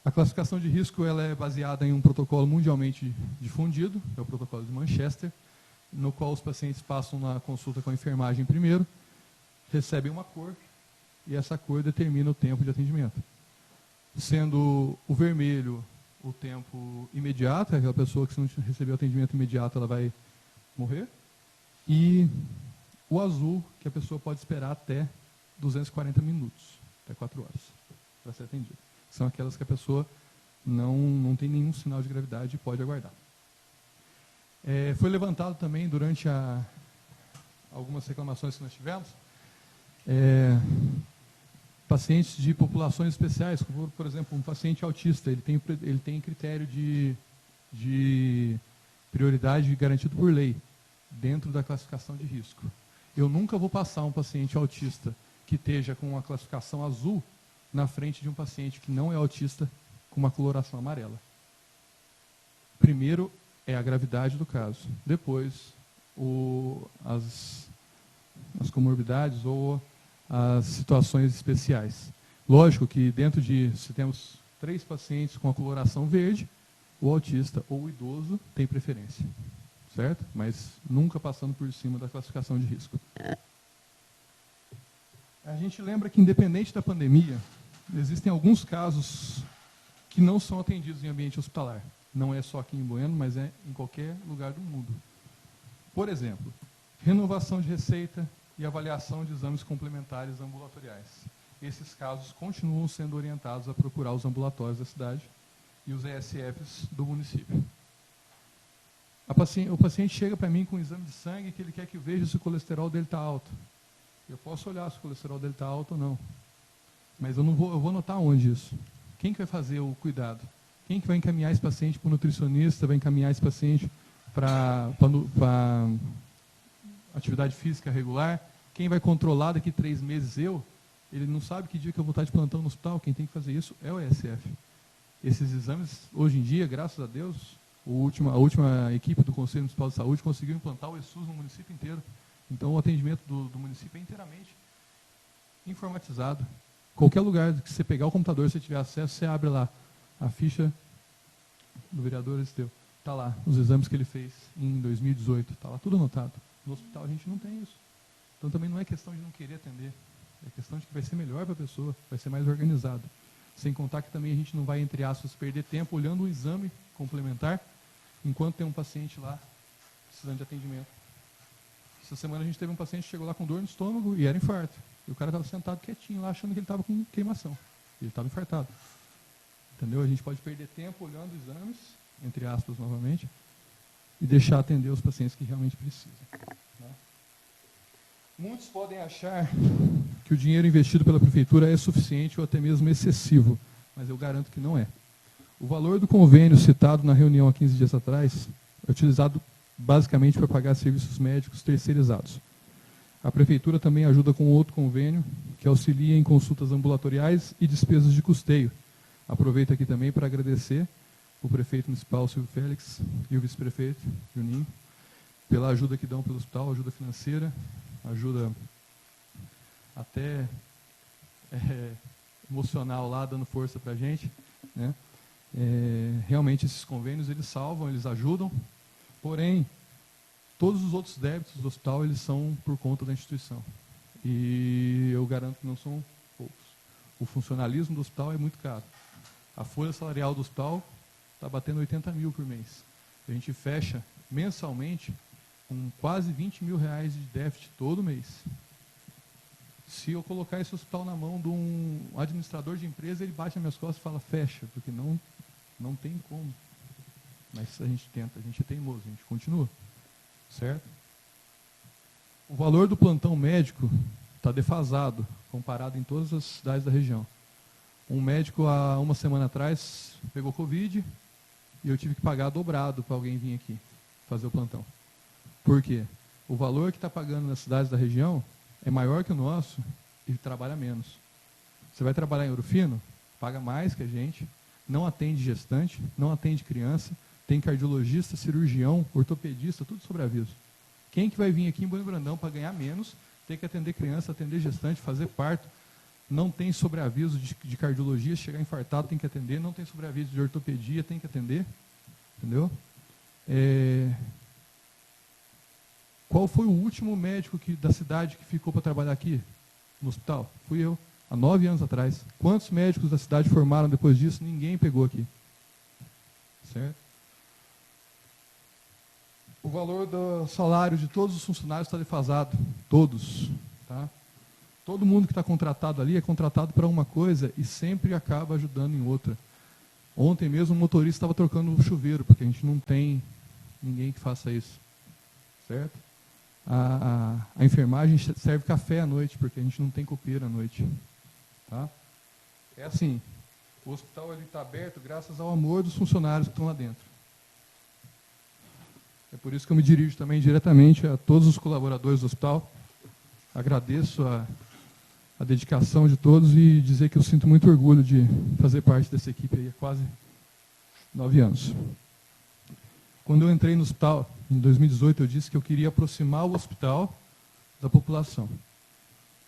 A classificação de risco ela é baseada em um protocolo mundialmente difundido, é o protocolo de Manchester, no qual os pacientes passam na consulta com a enfermagem primeiro, recebem uma cor e essa cor determina o tempo de atendimento. Sendo o vermelho o tempo imediato, aquela pessoa que se não receber o atendimento imediato ela vai morrer, e o azul, que a pessoa pode esperar até 240 minutos, até 4 horas, para ser atendida. São aquelas que a pessoa não tem nenhum sinal de gravidade e pode aguardar. Foi levantado também, durante algumas reclamações que nós tivemos, pacientes de populações especiais, como, por exemplo, um paciente autista, ele tem critério de prioridade garantido por lei, dentro da classificação de risco. Eu nunca vou passar um paciente autista que esteja com uma classificação azul na frente de um paciente que não é autista com uma coloração amarela. Primeiro é a gravidade do caso, depois as comorbidades ou as situações especiais. Lógico que dentro de, se temos 3 pacientes com a coloração verde, o autista ou o idoso tem preferência, certo? Mas nunca passando por cima da classificação de risco. A gente lembra que, independente da pandemia, existem alguns casos que não são atendidos em ambiente hospitalar. Não é só aqui em Bueno, mas é em qualquer lugar do mundo. Por exemplo, renovação de receita e avaliação de exames complementares ambulatoriais. Esses casos continuam sendo orientados a procurar os ambulatórios da cidade e os ESFs do município. O paciente chega para mim com um exame de sangue que ele quer que eu veja se o colesterol dele está alto. Eu posso olhar se o colesterol dele está alto ou não. Mas eu vou notar onde isso. Quem que vai fazer o cuidado? Quem que vai encaminhar esse paciente para o nutricionista, vai encaminhar esse paciente para atividade física regular? Quem vai controlar daqui 3 meses ele não sabe que dia que eu vou estar de plantão no hospital, quem tem que fazer isso é o ESF. Esses exames, hoje em dia, graças a Deus, a última equipe do Conselho Municipal de Saúde conseguiu implantar o ESUS no município inteiro. Então, o atendimento do município é inteiramente informatizado. Qualquer lugar que você pegar o computador, se você tiver acesso, você abre lá a ficha do vereador Esteu. Está lá, os exames que ele fez em 2018. Está lá tudo anotado. No hospital a gente não tem isso. Então, também não é questão de não querer atender. É questão de que vai ser melhor para a pessoa, vai ser mais organizado. Sem contar que também a gente não vai, entre aspas, perder tempo olhando um exame complementar, enquanto tem um paciente lá precisando de atendimento. Essa semana a gente teve um paciente que chegou lá com dor no estômago e era infarto. E o cara estava sentado quietinho lá, achando que ele estava com queimação. Ele estava infartado. Entendeu? A gente pode perder tempo olhando exames, entre aspas novamente, e deixar atender os pacientes que realmente precisam. Né? Muitos podem achar que o dinheiro investido pela prefeitura é suficiente ou até mesmo excessivo, mas eu garanto que não é. O valor do convênio citado na reunião há 15 dias atrás é utilizado basicamente para pagar serviços médicos terceirizados. A prefeitura também ajuda com outro convênio que auxilia em consultas ambulatoriais e despesas de custeio. Aproveito aqui também para agradecer o prefeito municipal, Silvio Félix, e o vice-prefeito, Juninho, pela ajuda que dão pelo hospital, ajuda financeira, ajuda até emocional lá, dando força para a gente. Né? Realmente esses convênios, eles salvam, eles ajudam, porém, todos os outros débitos do hospital, eles são por conta da instituição. E eu garanto que não são poucos. O funcionalismo do hospital é muito caro. A folha salarial do hospital está batendo 80 mil por mês. A gente fecha mensalmente com quase 20 mil reais de déficit todo mês. Se eu colocar esse hospital na mão de um administrador de empresa, ele bate nas minhas costas e fala, fecha, porque não tem como. Mas a gente tenta, a gente é teimoso, a gente continua. Certo? O valor do plantão médico está defasado, comparado em todas as cidades da região. Um médico, há uma semana atrás, pegou Covid e eu tive que pagar dobrado para alguém vir aqui fazer o plantão. Por quê? O valor que está pagando nas cidades da região é maior que o nosso e trabalha menos. Você vai trabalhar em Ouro Fino, paga mais que a gente, não atende gestante, não atende criança, tem cardiologista, cirurgião, ortopedista, tudo sobre aviso. Quem que vai vir aqui em Bueno Brandão para ganhar menos, tem que atender criança, atender gestante, fazer parto, não tem sobreaviso de cardiologia, chegar infartado tem que atender, não tem sobreaviso de ortopedia, tem que atender. Entendeu? Qual foi o último médico da cidade que ficou para trabalhar aqui no hospital? Fui eu, há 9 anos atrás. Quantos médicos da cidade formaram depois disso? Ninguém pegou aqui. Certo? O valor do salário de todos os funcionários está defasado. Todos. Tá? Todo mundo que está contratado ali é contratado para uma coisa e sempre acaba ajudando em outra. Ontem mesmo o motorista estava trocando o chuveiro, porque a gente não tem ninguém que faça isso. Certo? A enfermagem serve café à noite, porque a gente não tem copeiro à noite. Tá? É assim, o hospital está aberto graças ao amor dos funcionários que estão lá dentro. É por isso que eu me dirijo também diretamente a todos os colaboradores do hospital. Agradeço a dedicação de todos e dizer que eu sinto muito orgulho de fazer parte dessa equipe aí há quase 9 anos. Quando eu entrei no hospital, em 2018, eu disse que eu queria aproximar o hospital da população.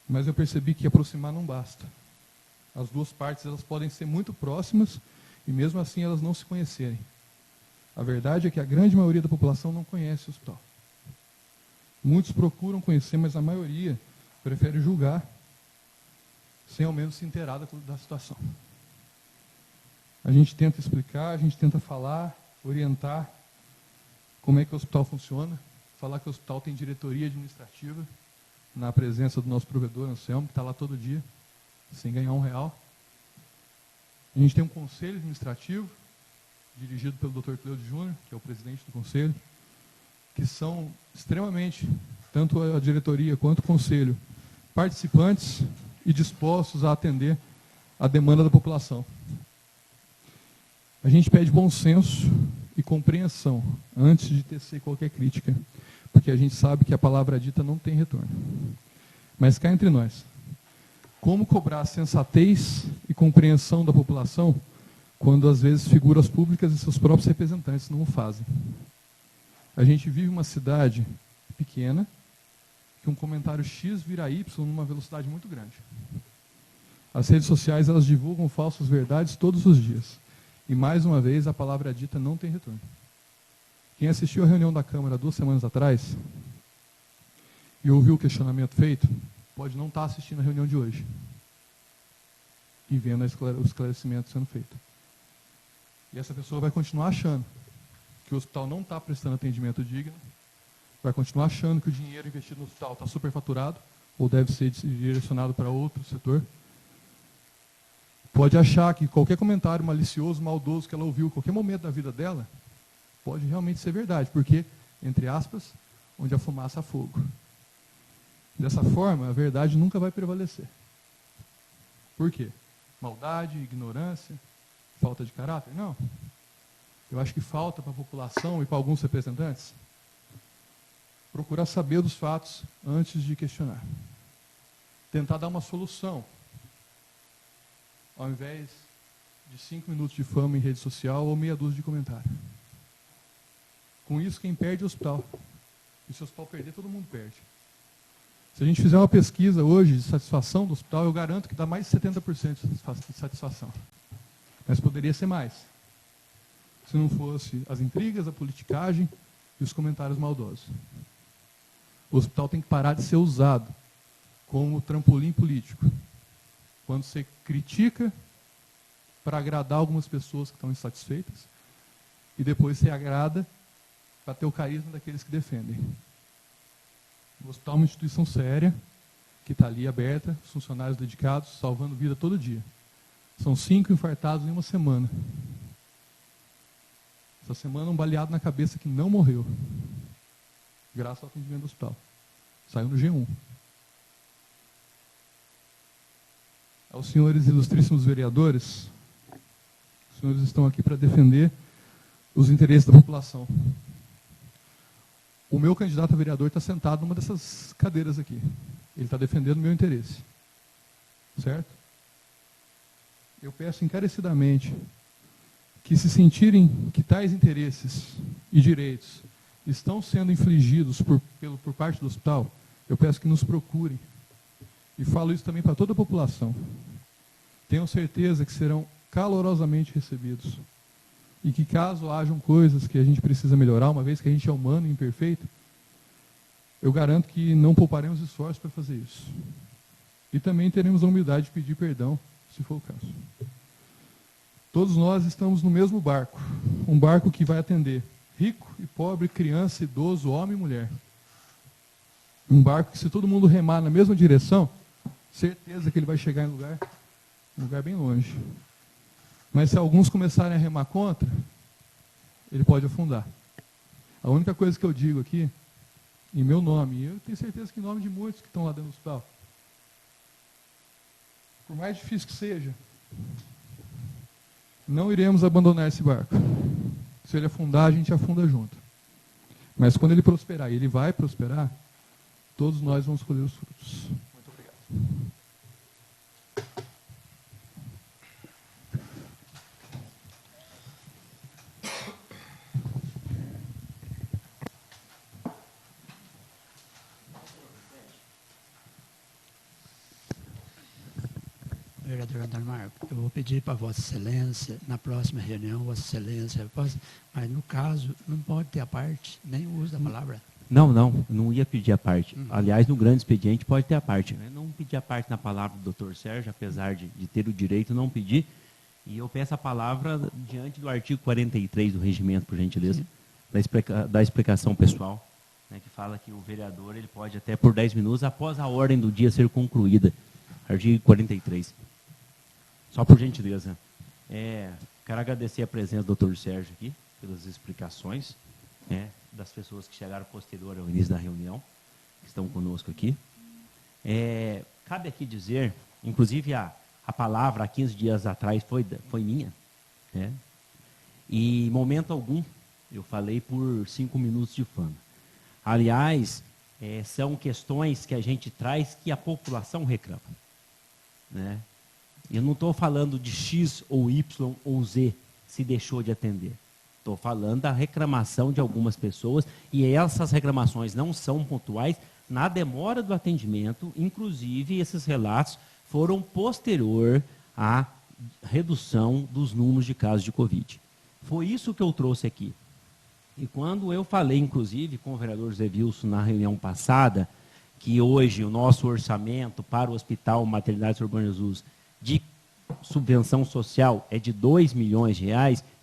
Mas eu percebi que aproximar não basta. As duas partes elas podem ser muito próximas e mesmo assim elas não se conhecerem. A verdade é que a grande maioria da população não conhece o hospital. Muitos procuram conhecer, mas a maioria prefere julgar sem ao menos se inteirar da situação. A gente tenta explicar, a gente tenta falar, orientar como é que o hospital funciona, falar que o hospital tem diretoria administrativa, na presença do nosso provedor, Anselmo, que está lá todo dia, sem ganhar R$1. A gente tem um conselho administrativo, dirigido pelo Dr. Cleudio Júnior, que é o presidente do conselho, que são extremamente, tanto a diretoria quanto o conselho, participantes e dispostos a atender a demanda da população. A gente pede bom senso e compreensão antes de tecer qualquer crítica, porque a gente sabe que a palavra dita não tem retorno. Mas cá entre nós, como cobrar sensatez e compreensão da população quando às vezes figuras públicas e seus próprios representantes não o fazem? A gente vive uma cidade pequena, que um comentário X vira Y numa velocidade muito grande. As redes sociais elas divulgam falsas verdades todos os dias. E mais uma vez a palavra dita não tem retorno. Quem assistiu à reunião da Câmara 2 semanas atrás e ouviu o questionamento feito, pode não estar assistindo a reunião de hoje e vendo o esclarecimento sendo feito. E essa pessoa vai continuar achando que o hospital não está prestando atendimento digno, vai continuar achando que o dinheiro investido no hospital está superfaturado ou deve ser direcionado para outro setor. Pode achar que qualquer comentário malicioso, maldoso que ela ouviu em qualquer momento da vida dela, pode realmente ser verdade, porque, entre aspas, onde a fumaça há fogo. Dessa forma, a verdade nunca vai prevalecer. Por quê? Maldade, ignorância, falta de caráter? Não. Eu acho que falta para a população e para alguns representantes procurar saber dos fatos antes de questionar. Tentar dar uma solução, ao invés de 5 minutos de fama em rede social ou meia dúzia de comentário. Com isso, quem perde é o hospital. E se o hospital perder, todo mundo perde. Se a gente fizer uma pesquisa hoje de satisfação do hospital, eu garanto que dá mais de 70% de satisfação. Mas poderia ser mais. Se não fosse as intrigas, a politicagem e os comentários maldosos. O hospital tem que parar de ser usado como trampolim político. Quando você critica para agradar algumas pessoas que estão insatisfeitas e depois você agrada para ter o carisma daqueles que defendem. O hospital é uma instituição séria, que está ali aberta, funcionários dedicados, salvando vida todo dia. São 5 infartados em uma semana. Essa semana um baleado na cabeça que não morreu, graças ao atendimento do hospital. Saiu no G1. Aos senhores ilustríssimos vereadores, os senhores estão aqui para defender os interesses da população. O meu candidato a vereador está sentado numa dessas cadeiras aqui. Ele está defendendo o meu interesse. Certo? Eu peço encarecidamente que se sentirem que tais interesses e direitos estão sendo infligidos por parte do hospital, eu peço que nos procurem. E falo isso também para toda a população. Tenham certeza que serão calorosamente recebidos. E que caso hajam coisas que a gente precisa melhorar, uma vez que a gente é humano e imperfeito, eu garanto que não pouparemos esforços para fazer isso. E também teremos a humildade de pedir perdão, se for o caso. Todos nós estamos no mesmo barco. Um barco que vai atender rico e pobre, criança, idoso, homem e mulher. Um barco que, se todo mundo remar na mesma direção, certeza que ele vai chegar em um lugar bem longe. Mas se alguns começarem a remar contra, ele pode afundar. A única coisa que eu digo aqui, em meu nome, e eu tenho certeza que em nome de muitos que estão lá dentro do hospital, por mais difícil que seja, não iremos abandonar esse barco. Se ele afundar, a gente afunda junto. Mas quando ele prosperar, e ele vai prosperar, todos nós vamos colher os frutos. Muito obrigado. vereador Antônio Marcos, eu vou pedir para Vossa Excelência, na próxima reunião, Vossa Excelência, mas no caso, não pode ter a parte, nem o uso da palavra. Não ia pedir a parte. Aliás, no grande expediente pode ter a parte. Eu não pedi a parte na palavra do Dr. Sérgio, apesar de ter o direito, não pedi. E eu peço a palavra diante do artigo 43 do regimento, por gentileza, da explicação pessoal, né, que fala que o vereador ele pode até por 10 minutos após a ordem do dia ser concluída. Artigo 43. Só por gentileza. Quero agradecer a presença do Dr. Sérgio aqui, pelas explicações, né, das pessoas que chegaram posterior ao início da reunião, que estão conosco aqui. Cabe aqui dizer, inclusive a palavra há 15 dias atrás foi minha, né, e em momento algum eu falei por 5 minutos de fama. Aliás, são questões que a gente traz que a população reclama. Né? Eu não estou falando de X ou Y ou Z se deixou de atender. Estou falando da reclamação de algumas pessoas e essas reclamações não são pontuais na demora do atendimento, inclusive esses relatos foram posterior à redução dos números de casos de Covid. Foi isso que eu trouxe aqui. E quando eu falei, inclusive, com o vereador Zé Wilson na reunião passada, que hoje o nosso orçamento para o Hospital Maternidade Sr. Bom Jesus de subvenção social é de R$2 milhões,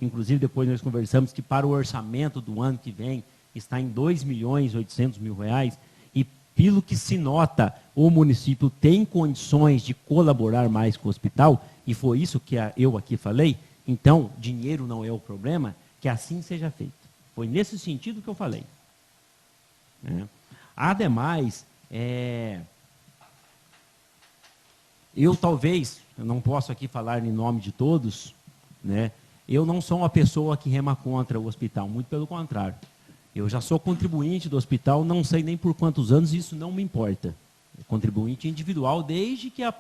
inclusive depois nós conversamos que para o orçamento do ano que vem está em R$2.800.000, e pelo que se nota, o município tem condições de colaborar mais com o hospital, e foi isso que eu aqui falei, então dinheiro não é o problema, que assim seja feito. Foi nesse sentido que eu falei. Ademais, eu não posso aqui falar em nome de todos, né? Eu não sou uma pessoa que rema contra o hospital, muito pelo contrário. Eu já sou contribuinte do hospital, não sei nem por quantos anos, isso não me importa. Contribuinte individual desde que o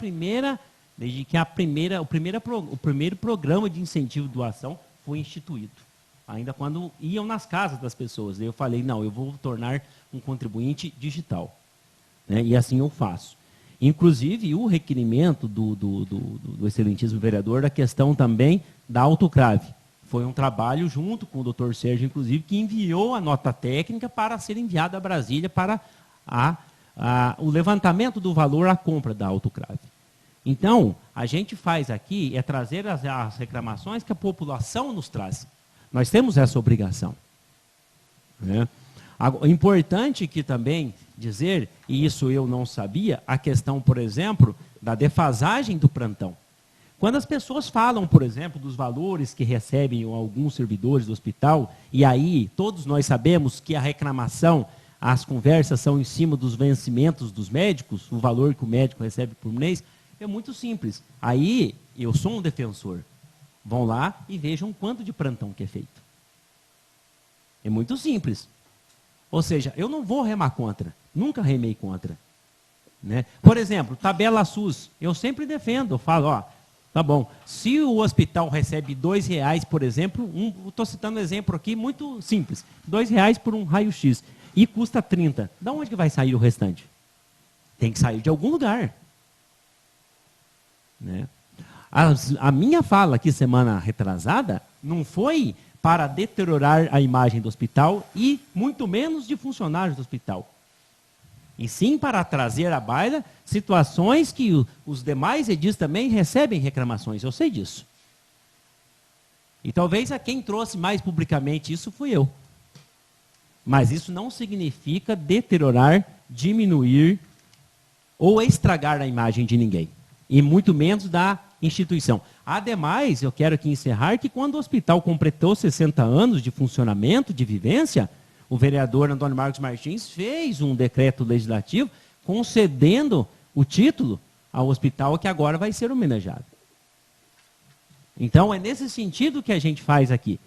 primeiro programa de incentivo de doação foi instituído. Ainda quando iam nas casas das pessoas. Eu falei, não, eu vou tornar um contribuinte digital. Né? E assim eu faço. Inclusive, o requerimento do excelentíssimo vereador, a questão também da autoclave. Foi um trabalho junto com o Dr. Sérgio, inclusive, que enviou a nota técnica para ser enviada a Brasília para o levantamento do valor à compra da autoclave. Então, a gente faz aqui é trazer as reclamações que a população nos traz. Nós temos essa obrigação. Né? Importante que também dizer, e isso eu não sabia, a questão, por exemplo, da defasagem do plantão. Quando as pessoas falam, por exemplo, dos valores que recebem alguns servidores do hospital, e aí todos nós sabemos que a reclamação, as conversas são em cima dos vencimentos dos médicos, o valor que o médico recebe por mês, é muito simples. Aí eu sou um defensor. Vão lá e vejam quanto de plantão que é feito. É muito simples. Ou seja, eu não vou remar contra. Nunca remei contra. Né? Por exemplo, tabela SUS. Eu sempre defendo. Eu falo, tá bom. Se o hospital recebe R$2, por exemplo, estou citando um exemplo aqui muito simples. R$2 por um raio-x. E custa 30. De onde que vai sair o restante? Tem que sair de algum lugar. Né? A minha fala aqui semana retrasada não foi para deteriorar a imagem do hospital e muito menos de funcionários do hospital. E sim para trazer à baila situações que os demais edis também recebem reclamações. Eu sei disso. E talvez a quem trouxe mais publicamente isso fui eu. Mas isso não significa deteriorar, diminuir ou estragar a imagem de ninguém. E muito menos da instituição. Ademais, eu quero aqui encerrar que quando o hospital completou 60 anos de funcionamento, de vivência, o vereador Antônio Marcos Martins fez um decreto legislativo concedendo o título ao hospital que agora vai ser homenageado. Então, é nesse sentido que a gente faz aqui.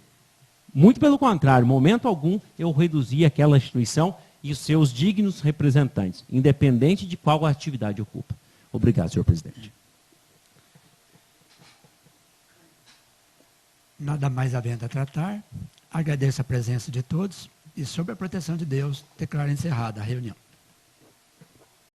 Muito pelo contrário, em momento algum eu reduzi aquela instituição e os seus dignos representantes, independente de qual atividade ocupa. Obrigado, senhor presidente. Nada mais havendo a tratar, agradeço a presença de todos e, sob a proteção de Deus, declaro encerrada a reunião.